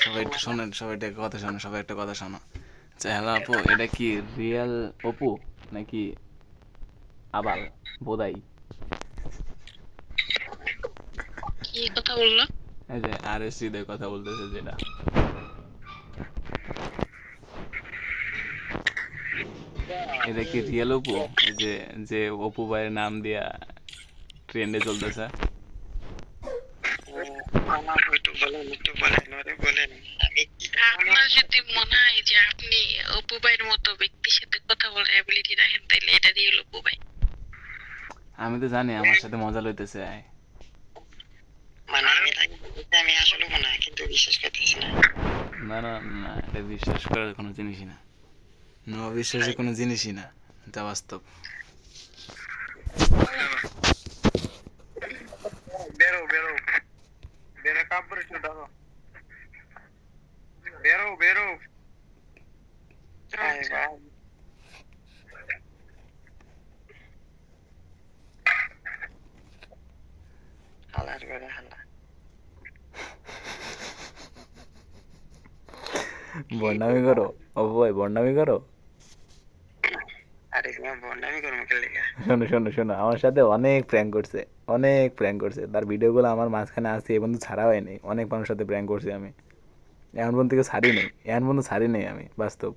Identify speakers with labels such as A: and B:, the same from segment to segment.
A: সবাই একটু শোনেন, সবাই একটা কথা শোনো, সবাই একটা কথা শোনো। আচ্ছা হ্যালো আপু, এটা কি রিয়েল অপু নাকি আবাল বোধাই?
B: কি কথা বললো?
A: এই যে আর এস হৃদয় কথা বলতেছে যেটা, এটা কি রিয়েল অপু? এই যে যে অপু ভাইয়ের নাম দিয়া ট্রেন্ডে চলতেছে।
C: আমার হয়তো বলেন, একটু বলেন, ওরে বলেন। আমি কি
B: আপনার যদি মনে হয় যে আপনি অপু ভাইয়ের মতো ব্যক্তির সাথে কথা বলার অ্যাবিলিটি রাখেন, তাহলে এটা দিয়ে হলো অপু ভাই।
A: আমি তো জানি আমার সাথে মজা লইতেছে।
C: মানে আমি তাকে বলতে আমি আসলে মনে হয় কিন্তু বিশ্বাস করতেছি না।
A: না না না, এটা বিশ্বাস করার কোনো জিনিসই না, অবিশ্বাসের কোনো জিনিসই না, এটা বাস্তব।
C: বেরো বেরো বেরো, কাপড় একটু ধরো, বেরো বেরো। হালার করে হালা
A: বন্ডামি করো অপু ভাই, বন্ডামি করো।
C: আরে তুমি বন্ডামি করবো কে লেগা?
A: শোনো শোনো শোনো, আমার সাথে অনেক প্র্যাঙ্ক করছে, অনেক প্র্যাঙ্ক করছে। তার ভিডিওগুলো আমার মাঝখানে আসছে, এ পর্যন্ত ছাড়া হয়নি। অনেক মানুষের সাথে প্র্যাঙ্ক করছি আমি, এমন পর্যন্ত কেউ ছাড়ি নেই, এমন পর্যন্ত ছাড়ি নেই আমি, বাস্তব।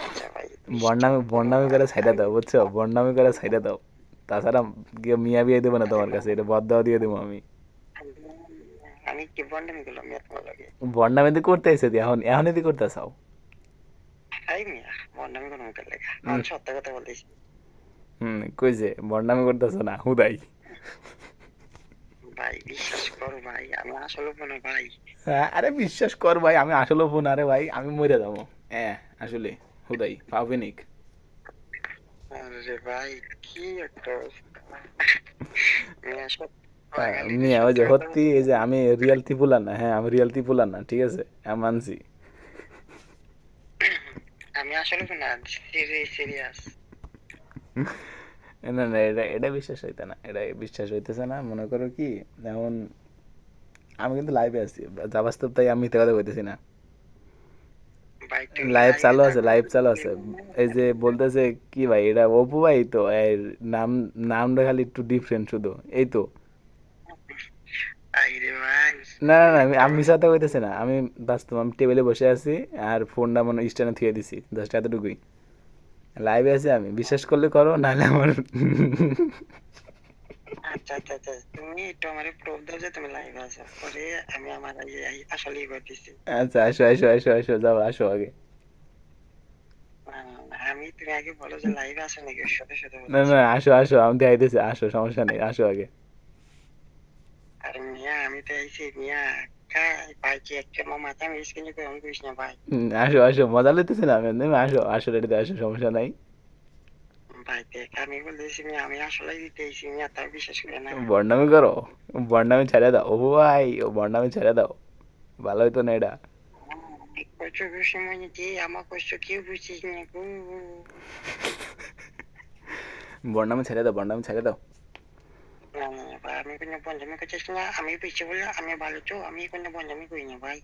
C: আচ্ছা ভাই,
A: বন্ডামি বন্ডামি করে ছাইড়া দাও, বুঝছো? বন্ডামি করে ছাইড়া দাও। তাছাড়া কেউ মিয়া বিয়ে দেবো না তোমার কাছে, এটা বদদাও দিয়ে দেবো আমি।
C: আমি কি বন্ডামি করলাম তোমার লাগে?
A: বন্ডামি তো করতে এসেছি, এখন এখনই তো করতে চাও।
C: হাই মিয়া, বন্ডামি করবো কে লেগা? আমি সত্য কথা বলতেছি
A: কইছে বন্ডামি করতেছো না হুদাই।
C: ভাই, বিশ্বাস করো ভাই, আমি আসলে মনে ভাই।
A: আরে বিশ্বাস কর ভাই, আমি আসলে ফোন, আরে ভাই আমি মরে যাবো। হ্যাঁ আসলে হুদাই পাবনিক।
C: আরে ভাই, কি একটা অবস্থা! মিয়া সব বাঙালি
A: মিয়া ওই
C: সত্য
A: যে
C: কথা
A: সত্যি,
C: বলতে।
A: এই যে আমি রিয়েল ত্রিপুলার না, হ্যাঁ আমি রিয়েল ত্রিপুলার না, ঠিক আছে, আমি মানছি।
C: আমি আসলে না, সিরিয়াস।
A: না না, এটা এটা বিশ্বাস হইতে না, এটা বিশ্বাস হইতেছে না। মনে করো কি, যেমন আমি কিন্তু লাইভে আছি, যা বাস্তব তাই আমি মিথ্যে কথা কইতেছি না।
C: ভাই তুমি
A: লাইভ
C: লাইভে
A: চালু আছে,
C: থাকো।
A: লাইভ চালু আছে। এই যে বলতেছে কি ভাই, এটা অপু ভাই তো, এর নাম, নামটা খালি একটু ডিফারেন্ট শুধু, এই তো।
C: আইরে ভাই,
A: না না
C: কি
A: না, আমি
C: একটা
A: আমি মিশা কথা কইতেছি না, আমি বাস্তব, আমি টেবিলে বসে আছি আর ফোনটা মনে স্ট্যান্ডে থুয়ে দিছি, জাস্ট এতটুকুই। লাইভে আছি আমি, বিশ্বাস করলে করো, নাহলে আমার
C: আচ্ছা আচ্ছা আচ্ছা, তুমি একটু আমার প্রুফ দাও যে তুমি লাইভে আছো, পরে আমি আমার আসলেই করতেছি।
A: আচ্ছা আসো আসো আসো আসো, যাও আসো আগে।
C: আমি, তুমি আগে বলো যে লাইভে আছো নাকি, ওর সাথে সাথে
A: না
C: বলতেছি।
A: না, আসো আসো, আমি দেখাইতেছি, আসো সমস্যা নেই, আসো আগে।
C: আরে মিয়া, আমি তো আইছি মিয়া। ভাই কি একটা মাথা আমি স্ক্রিনে করে অন করিস না ভাই।
A: আসো আসো, মজা লইতেছি না আমি, তুমি আসো আসো, রেডিতে আসো, সমস্যা নাই।
C: ভাই দেখ, আমি বলতেছি মিয়া, আমি আসলেই দিতে আইছি মিয়া, তাও বিশ্বাস করে না।
A: বন্ডামি করো, বন্ডামি ছেড়ে দাও ও ভাই, ও বন্ডামি ছেড়ে দাও, ভালো হইতো না এটা।
C: কষ্ট সময় যে আমার কষ্ট কেউ বুঝছিস না গো।
A: বন্ডামি ছেড়ে দাও, বন্ডামি ছেড়ে দাও।
C: না না না ভাই, আমি কোনো বন্ধমি করছিস না, আমি পিছিয়ে বলে আমি ভালো তো, আমি কোনো বন্ধমি করি না ভাই।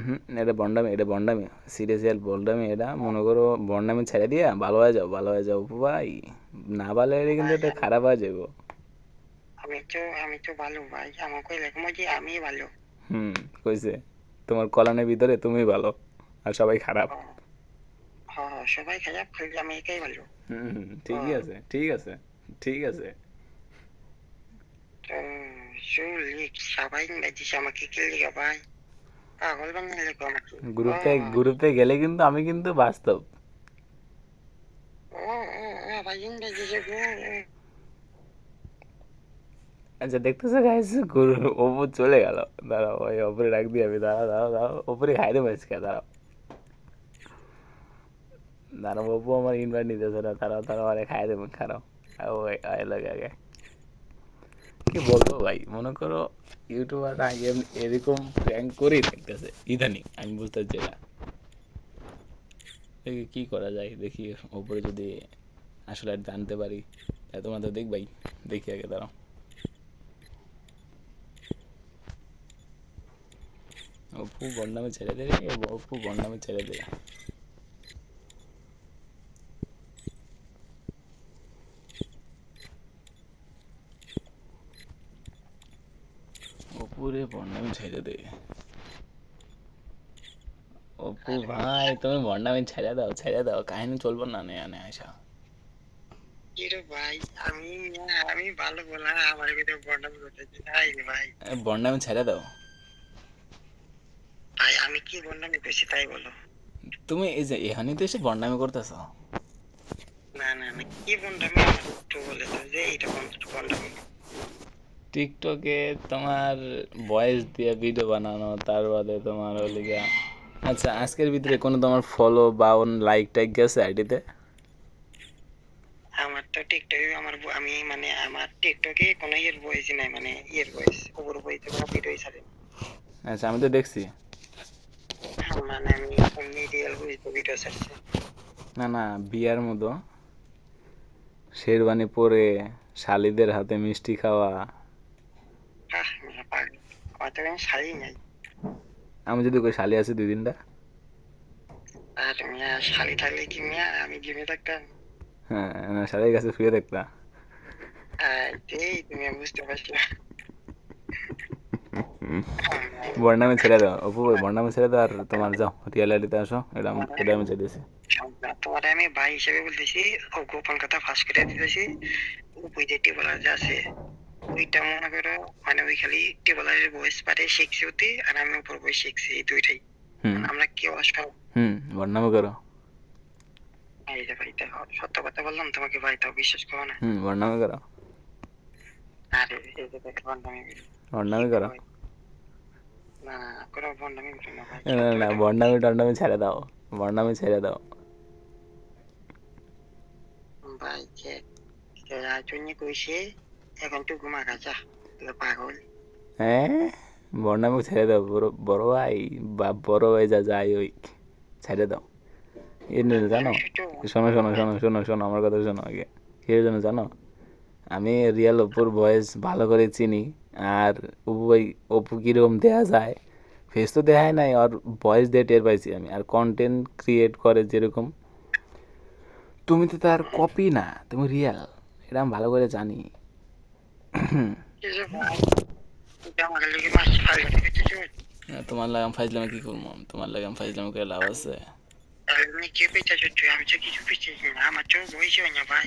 A: হুম, এটা বন্ডামি, এটা বন্ডামি, সিরিয়াসলি বন্ডামি এটা। মনে করো বন্ডামি ছেড়ে দিয়া ভালো হয়ে যাও, ভালো হয়ে যাও ভাই। না ভালো হলে কিন্তু
C: ভাই
A: এটা খারাপ হয়ে যাবো।
C: আমি তো ভালো ভাই, আমাকে লেখা যে আমি ভালো।
A: হুম, কইছে তোমার কলানের ভিতরে তুমি ভালো আর সবাই খারাপ।
C: হ হ, সবাই খারাপ, খালি আমি একাই ভালো।
A: হুম হুম,
C: হ,
A: ঠিকই আছে, ঠিক আছে, ঠিক আছে।
C: তো শুনলি, সবাই দিস আমাকে কে লিখা ভাই, পাগল বানিয়ে লেখো আমাকে। হ
A: গ্রুপে গ্রুপে গেলে কিন্তু আমি কিন্তু বাস্তব।
C: ও ও ও ভাই, ইংরেজি যে গো।
A: আচ্ছা দেখতেছো গাইস, গুরু ওপর চলে গেল। দাঁড়াও ওই ওপরে রাখ দিয়ে আমি, দাঁড়াও দাঁড়াও দাঁড়াও, ওপরে খাই দেবো আজকে, দাঁড়াও দাঁড়াও, ওপো আমার ইনভাইট নিতেছে না, দাঁড়াও দাঁড়াও, আরে খাই দেবো, খারাপ। ওই আয় লাগে আগে, কি বলবো ভাই, মনে করো ইউটিউবার আগে এরকম প্র্যাঙ্ক করেই থাকতেছে ইদানিং, আমি বুঝতে পারছি না। দেখি কি করা যায়, দেখি ওপরে যদি আসলে আর জানতে পারি তাই তোমাদের দেখবাই। দেখি আগে, দাঁড়াও। অপু বন্ডামি ছেড়ে দে রে, অপু বন্ডামি ছেড়ে দে। অপুরে বন্ডামি ছেড়ে দে। অপু
C: আরে
A: ভাই তুমি বন্ডামি ছেড়ে দাও, কাহিনী চলবো না নে আনে আয়সা।
C: কি রে ভাই, আমি ভালো বললাম আমার ভিতরে বন্ডামি করতেছি তাই রে ভাই।
A: বন্ডামি ছেড়ে দাও।
C: ভাই আমি কি বন্ডামি করছি তাই বলো।
A: তুমি এই যে এখানে তো এসে বন্ডামি করতেছ।
C: না না না, কি বন্ডামি আমার একটু বলে দাও যে এইটা বন্ডামি।
A: টিকটকে তোমার ভয়েস দিয়ে ভিডিও বানানো, তার বাদে তোমার হলে গিয়া, আচ্ছা আজকের ভিতরে কোনো তোমার ফলো বা লাইক টাইক গেছে আইডিতে?
C: আমার তো টিকটকে আমি মানে আমার টিকটকে কোনো ইয়ের বয়স নাই, মানে ইয়ের বয়স ওপর বইতে কোনো ভিডিও ছাড়ে না।
A: আচ্ছা আমি তো দেখছি।
C: মানে আমি এমনি রিয়েল বইতে ভিডিও ছাড়ছি।
A: না না, বিয়ার মতো শেরবানি পরে শালিদের হাতে মিষ্টি খাওয়া।
C: মিয়া পাগল, আমার তো কোনো শাড়ি নাই।
A: আমি যদি কই শালি আছে 2 3টা।
C: আর মিয়া শাড়ি থাকলে কি মিয়া আমি গেমে থাকতাম?
A: হ্যাঁ, না শালির কাছে শুয়ে দেখতা।
C: এই তুমি বুঝতে পারছি না।
A: বর্ণামি ছেড়ে দাও অপু ভাই, বর্ণামি ছেড়ে দাও আর তোমার যাও রিয়ালিটিতে আসো, এটা আমি চাইতেছি।
C: তোমার আমি ভাই হিসেবে বলতেছি, ও গোপন কথা ফাঁস করে দিতেছি। ওই যে টিবলার যে আছে ওইটা মনে করো, মানে ওই খালি টিবলারের বয়স পারে শিখছি ওতে, আর আমি উপর বয়স শিখছি, এই দুইটাই।
A: হুম
C: মানে আমরা কি অসম।
A: বর্ণামি করো।
C: এই যে ভাই দেখো, সত্য কথা বললাম তোমাকে ভাই, তাও বিশ্বাস করো না।
A: বর্ণামি করো।
C: আরে এই যে দেখো বন্ডামি কি
A: বর্ণামি করো।
C: ভাই, না না কোনো বন্ডামি করি না ভাই,
A: না না
C: সত্য
A: না,
C: কথা বলতেছি।
A: বর্ণামি টন্ডামি ছেড়ে দাও, বর্ণামি ছেড়ে দাও।
C: ভাই যে জন্য কইছে এখন তুই ঘুমা যা, তুই পাগল।
A: হ্যাঁ, বর্ণামি ছেড়ে দাও, বড় বড় ভাই বা বড় ভাই যা যাই ওই ছেড়ে দাও। জানো,
C: আমি শুধু
A: শোনো শোনো শোনো শোনো শোনো আমার কথা শোনো আগে। কি জন্য জানো? আমি রিয়েল অপুর ভয়েস ভালো করে চিনি। আর অপু ভাই, অপু কীরকম দেয়া যায়, ফেস তো দেখায় নাই, আর ভয়েস দিয়ে টের পাইছি আমি। আর কন্টেন্ট ক্রিয়েট করে যেরকম, তুমি তো তার কপি না, তুমি রিয়েল, এটা আমি ভালো করে জানি।
C: কিছু ভাই, তুই আমাকে লেগে মাছ ফাইল করতেছিস।
A: তোমার লাগাম ফাইজলামে কি করবো? তোমার লাগাম ফাইজলামে করে লাভ আছে?
C: আমি কি পেয়েছিস তুই? আমি তো কিছু পেয়েছি না, আমার চোখ বইছে না ভাই।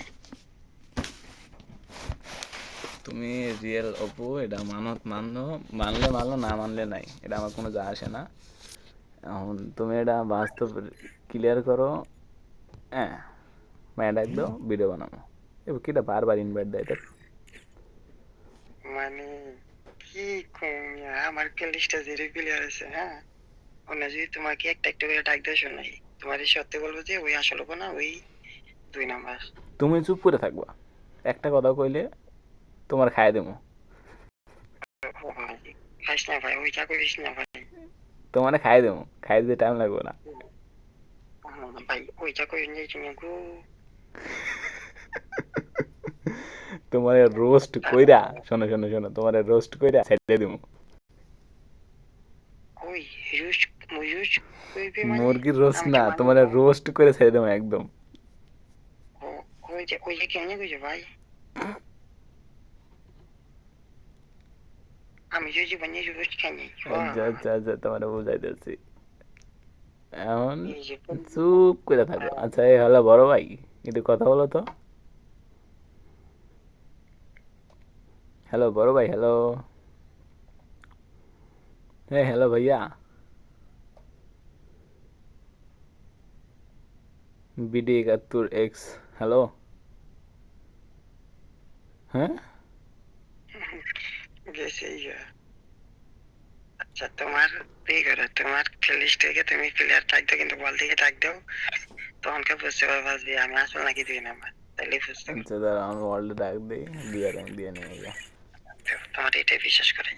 A: তুমি রিয়েল অপু, এটা মানো, মানলে মানলো, না মানলে নাই, এটা আমার কোনো যা আসে না। এখন তুমি এটা বাস্তব ক্লিয়ার করো। হ্যাঁ, ম্যাড একদম ভিডিও বানানো। এবার কিটা বারবার ইনভাইট দেয় তার।
C: মানে কি কমিয়া আমার প্লেলিস্টে যে প্লেয়ার আছে, হ্যাঁ, ওনা যদি তোমাকে একটা একটা করে ডাক দেয় শোনাই, তোমার সত্যি বলবো যে ওই আসল না, ওই 2 নাম্বার।
A: তুমি চুপ করে থাকবা, একটা কথা কইলে তোমার খাইয়ে দেবো।
C: ও ভাই, খাইস না ভাই, ওইটা করিস না ভাই।
A: তোমার খাইয়ে দেবো, খাইয়ে দিতে টাইম লাগবে না।
C: ভাই ওইটা করিস না তুমি গো।
A: তোমার রোস্ট কইরা, শোনো শোনো শোনো, তোমার রোস্ট কইরা ছেড়ে দেবো।
C: ওই ইউজ ইউজ করবি মানে
A: মুরগির রোস্ট
C: আমাকে
A: না,
C: মানে
A: তোমার রোস্ট করে ছেড়ে দেবো একদম।
C: ওই যে কেমনে কইছো ভাই, আমি যে জীবনে ইউজ খাইনি।
A: আচ্ছা আচ্ছা আচ্ছা, তোমার বুঝাইতেছি। এখন
C: এই যে
A: চুপ করে থাকো। আচ্ছা এই হলো বড় ভাই, একটু কথা বলো তো। হ্যালো বড় ভাই, হ্যালো। হ্যাঁ হ্যালো ভাইয়া। BD71X, hello. হ্যাঁ,
C: গেছে ইয়া। আচ্ছা তোমার এই করে তোমার লিস্ট থেকে তুমি প্লেয়ার ডাক দাও, কিন্তু বল থেকে ডাক দাও, তখনকে বুঝতে পারবা যে আমি আসল নাকি 2 নাম্বার, তাইলে বুঝতে পারবো।
A: আচ্ছা দাঁড়া, আমি ওয়ার্ল্ডে ডাক দিই, দিয়ে দেন, দিয়ে নিয়ে গিয়ে।
C: তোমার এটাই বিশ্বাস করে।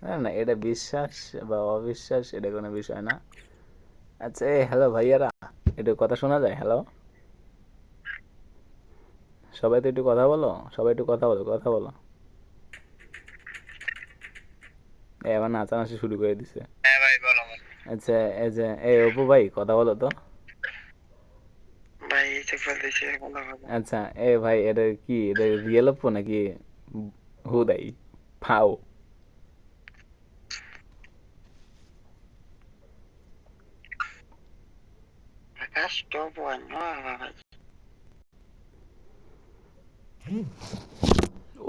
A: না না, এটা বিশ্বাস বা অবিশ্বাস এটা কোনো বিষয় না। আচ্ছা এই হ্যালো ভাইয়ারা, একটু কথা শোনা যায়? হ্যালো, সবাই তো একটু কথা বলো, সবাই একটু কথা বলো, কথা বলো। এবার নাচানাচি শুরু করে দিছে।
C: হ্যাঁ ভাই বলো।
A: আচ্ছা এই যে এই অপু ভাই কথা বলো তো।
C: ভাই এই যে বলতেছি বলো বলো।
A: আচ্ছা এ ভাই এটা কি এটা রিয়েল অপু নাকি হুদাই ফাও?
C: আকাশ টপ ওয়ান ভাই।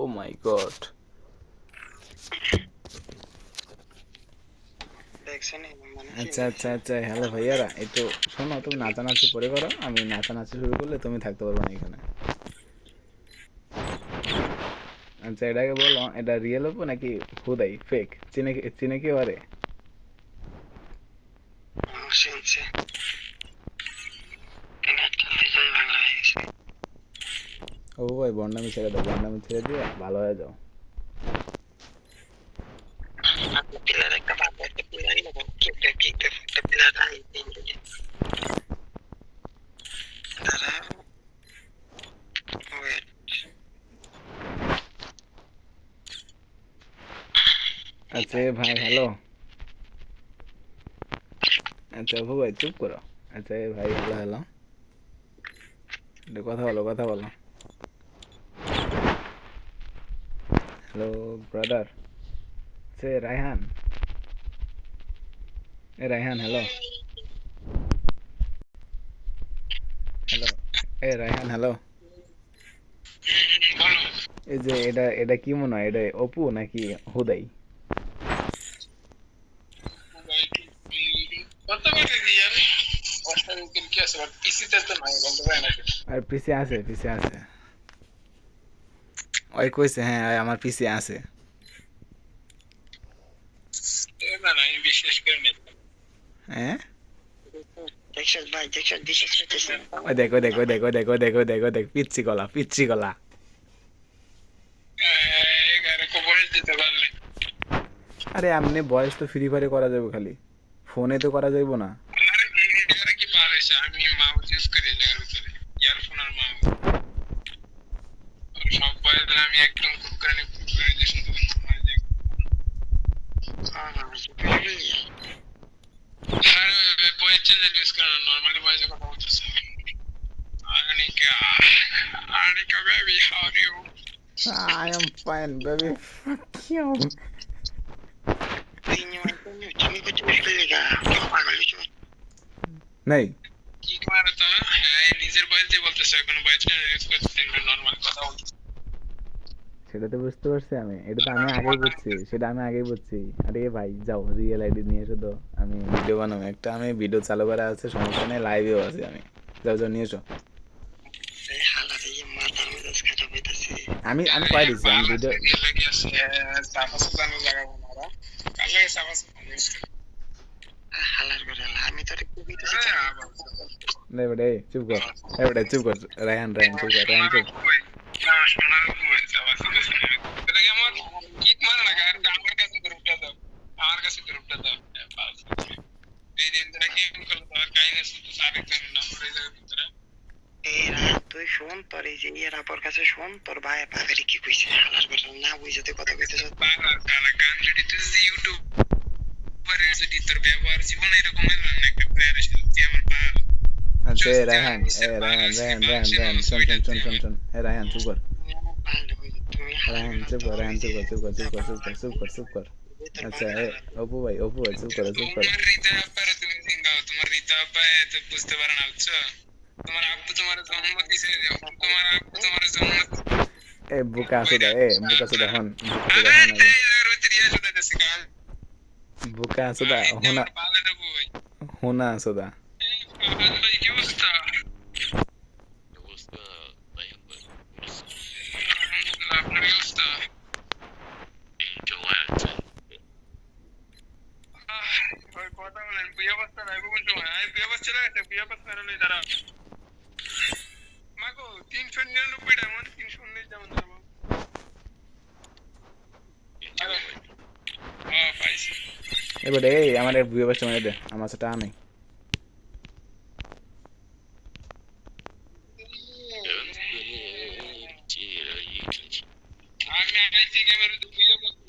A: ও মাই গড।
C: দেখছেন মানে
A: আচ্ছা আচ্ছা আচ্ছা হ্যালো ভাইয়ারা একটু শোনো, তুমি নাচানাচি পরে করো, আমি নাচানাচি শুরু করলে তুমি থাকতে পারবে না এখানে। আচ্ছা এটাকে বলো এটা রিয়েল অপু নাকি হুদাই ফেক? চিনে চিনে কি পারে?
C: শুনছে নেট খেলতে যাই বাংলা হয়ে গেছে।
A: ও ভাই বন্ডামি ছেড়ে দাও, বন্ডামি ছেড়ে দিয়ে ভালো হয়ে যাও।
C: আপনি পিলার একটা বাদ একটা পিলারই না কিকটা কিকটা একটা পিলার নাই তারা ওয়েট।
A: আচ্ছা এ ভাই হ্যালো। আচ্ছা অপু ভাই চুপ করো। আচ্ছা এ ভাই হ্যালো হ্যালো, একটু কথা বলো কথা বলো। Hello brother. সে রায়হান, এ রায়হান হ্যালো হ্যালো, এ রায়হান হ্যালো। এই যে এটা এটা কি মনে হয়, এটা অপু নাকি হুদাই? আর পিছে আছে পিছে আছে, ওই কইছে হ্যাঁ ওই আমার পিছে আছে। হ্যাঁ
C: দেখছেন ভাই দেখছেন বিশ্বাস করতেছেন
A: ওই দেখ ওই দেখ ওই দেখ ওই দেখ ওই দেখ ওই দেখ ওই দেখ পিচ্ছি গলা পিচ্ছি গলা। আরে এমনি ভয়েস তো ফ্রি ফায়ারে করা যাবে, খালি ফোনে তো করা যাইব না।
B: আমি মাউস ইউজ করি এটার ভিতরে, ইয়ারফোন আর মাউস সব বয়স আমি একদম খুব করে যে শুনতে ভয়েস চেঞ্জার ইউজ করে না, নর্মালি ভয়েসে কথা বলতেছে। Anika Anika baby how are you?
A: I am fine baby, fuck you.
C: তুমি কিছু বুঝতে গা পাগল কিছু
A: नहीं
B: কি করে তো হ্যাঁ নিজের ভয়েস দিয়ে বলতেছে, কোনো ভয়েস চেঞ্জার ইউজ করতেছে না, নর্মাল কথা বলতেছে।
A: সেটা তো বুঝতে পারছি আমি, এটা তো আমি আগেই বুঝছি, সেটা আমি আগেই বুঝছি। আরে ভাই যাও রিয়েল আইডি নিয়ে এসো তো, আমি ভিডিও বানাবো একটা, আমি ভিডিও চালু করা আছে সমস্যা নেই, লাইভেও আছি আমি। যাও যাও নিয়ে এসো।
C: হালা দিয়ে মাথার মেজাজ খারাপ হইতাছে
A: আমি আমি কয়ে দিচ্ছি আমি ভিডিও
B: লাগি আছে সাফা সুতানো লাগাবো না রা কাল লাগে সাফা সুতানো ইউজ করে।
C: হালার করে আমি তো একটু কইতেছি
A: নে বেটা এই চুপ কর, এই বেটা চুপ কর, রায়হান রায়হান চুপ কর, রায়হান চুপ।
B: আমার কাছে গ্রুপটা দাও দুই দিন ধরে গেম খেলো, তোমার কাহিনী শুধু আরেকজনের নাম্বার এই জায়গার ভিতরে।
C: এই রাত তুই শোন তোর এই যে ইয়ের আপর কাছে শোন তোর ভাই পাগলি কি কইছে হালার করে না বুঝতে কথা কইতেছ
B: বাংলার কারা গান যদি তুই যদি ইউটিউবারের যদি তোর ব্যবহার জীবনে এরকম হলো না, একটা প্লেয়ারের সাথে তুই আমার পাল।
A: আচ্ছা এ রায়হান এ রায়হান রায়হান রায়হান রায়হান শোন শোন শোন শোন শোন, এ রায়হান চুপ কর,
C: তুমি
A: রায়হান চুপ কর, রায়হান চুপ কর চুপ কর চুপ কর চুপ কর চুপ কর চুপ কর। আচ্ছা এ অপু ভাই চুপ করো চুপ করো।
B: তোমার রীতা আব্বারে তুমি সিঙ্গাও, তোমার রীতা আব্বা তো বুঝতে পারে না, বুঝছো? তোমার আব্বু তোমার জন্ম দিছে, তোমার আব্বু তোমার জন্ম
A: এ বুকা সুদা হন, বুকা
B: আরে
A: সুদা হন,
B: এর ভিতরে ইয়ে শুধু দেশে গান
A: বুকা সুদা হোনা
B: পালে দেবো ভাই।
A: হোনা সুদা।
B: ভাই কি অবস্থা? আপনার কি অবস্থা? ওই কথা বলেন বুয়া অবস্থা নাই কোন সময় আই বুয়া অবস্থা লাগে বুয়া অবস্থা রইলে দাঁড়া মাগো 399 ডায়মন্ড 319 ডায়মন্ড দেবো। পাইছি
A: এবারে এই আমার বুয়ে বসে মানে দে, আমার সাথে আনে।
B: আমি আইছি গেমের বুয়া অবস্থা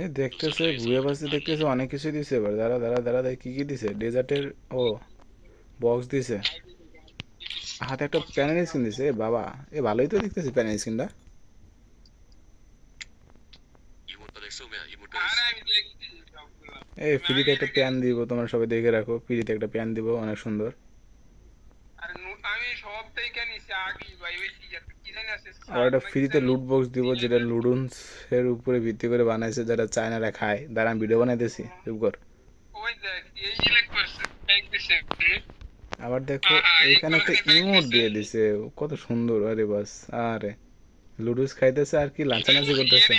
A: এ দেখতেছে ঘুরে পাশে দেখতেছে অনেক কিছু দিছে এবার দাঁড়া দাঁড়া দাঁড়া দেখ কি কি দিছে ডেজার্টের ও বক্স দিছে হাতে একটা প্যানের স্ক্রিন দিছে এ বাবা এ ভালোই তো দেখতেছি প্যানের স্ক্রিনটা
B: আরে আমি দেখছি সবগুলো।
A: এই
B: তুমি
A: ফ্রিতে
B: আগে
A: একটা
B: থেকে
A: প্যান দিব তোমরা সবাই দেখে রাখো ফ্রিতে একটা প্যান দিব অনেক সুন্দর
B: আরে আমি সব থেকে নিছি আগে ভাই ওই কি জানি আছে
A: আর একটা
B: না কি
A: ফ্রিতে
B: জানি
A: লুট বক্স দিব যেটা লুডুন্স এর উপরে ভিত্তি করে বানাইছে যারা চায়নারা খায় দাঁড়া আমি ভিডিও বানাইতেছি চুপ কর
B: ওই দেখ এই ইলেক্ট করছে ফেক দিছে
A: আবার দেখো এইখানে একটা ইমোট দিয়ে দিছে কত সুন্দর আরে বাস আরে লুডুস খাইতেছে আর কি লাচানাচি করতেছে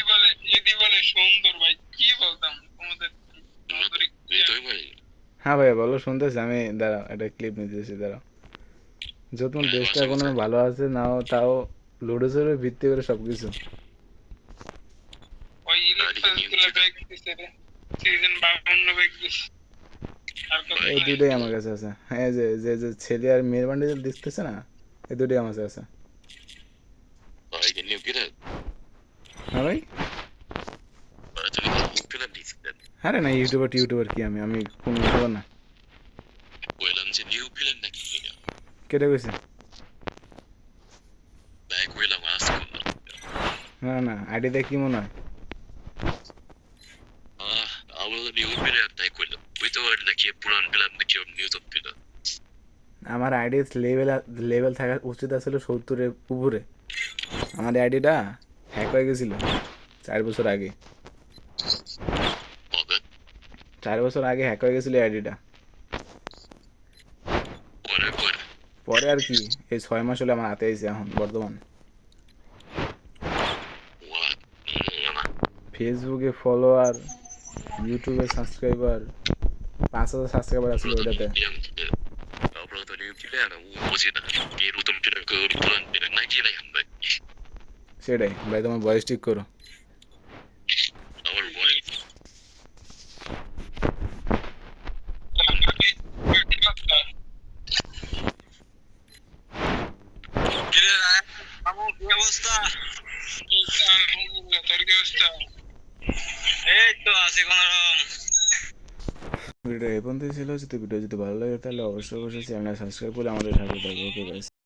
B: এদি বলে সুন্দর ভাই কি বলতাম তোমাদের
A: হ্যাঁ ভাইয়া বলো শুনতেছি আমি দাঁড়াও একটা ক্লিপ নিতেছি দাঁড়াও যতক্ষণ দেশটা কোনো ভালো আছে নাও তাও লুডুসের উপর ভিত্তি করে সবকিছু
B: ওই ইলেক্ট গুলো ফেক দিছে রে সিজন 52 ফেক দিছে আর কত
A: এই দুটোই আমার কাছে আছে হ্যাঁ যে যে যে ছেলে আর মেয়ের বান্ডিল দেখতেছে না এই দুটোই আমার কাছে আছে হ্যাঁ ভাই হ্যাঁ রে না ইউটিউবার টিউটোবার কি আমি আমি কোন ইউটিউবার না কেটে গেছে না না আইডিতে কি মনে হয় আমার আইডি লেভেল লেভেল থাকা উচিত আসলে 70-এর উপরে আমার আইডিটা হ্যাক হয়ে গেছিল 4 বছর আগে 4 বছর আগে হ্যাক হয়ে গেছিল আইডিটা পরে আর কি এই 6 মাস হলে আমার হাতে এসে এখন বর্তমান ফেসবুকে ফলোয়ার ইউটিউবে সাবস্ক্রাইবার 5,000 সাবস্ক্রাইবার আসলে ওইটাতে সেটাই ভাই তোমার বয়স ঠিক করো
B: কি অবস্থা তোর কি অবস্থা এই তো আছে কোনরকম
A: ভিডিও এই পর্যন্তই ছিল যদি ভিডিও যদি ভালো লাগে তাহলে অবশ্যই অবশ্যই চ্যানেলটা সাবস্ক্রাইব করে আমাদের সাথে থাকবে ওকে গাইস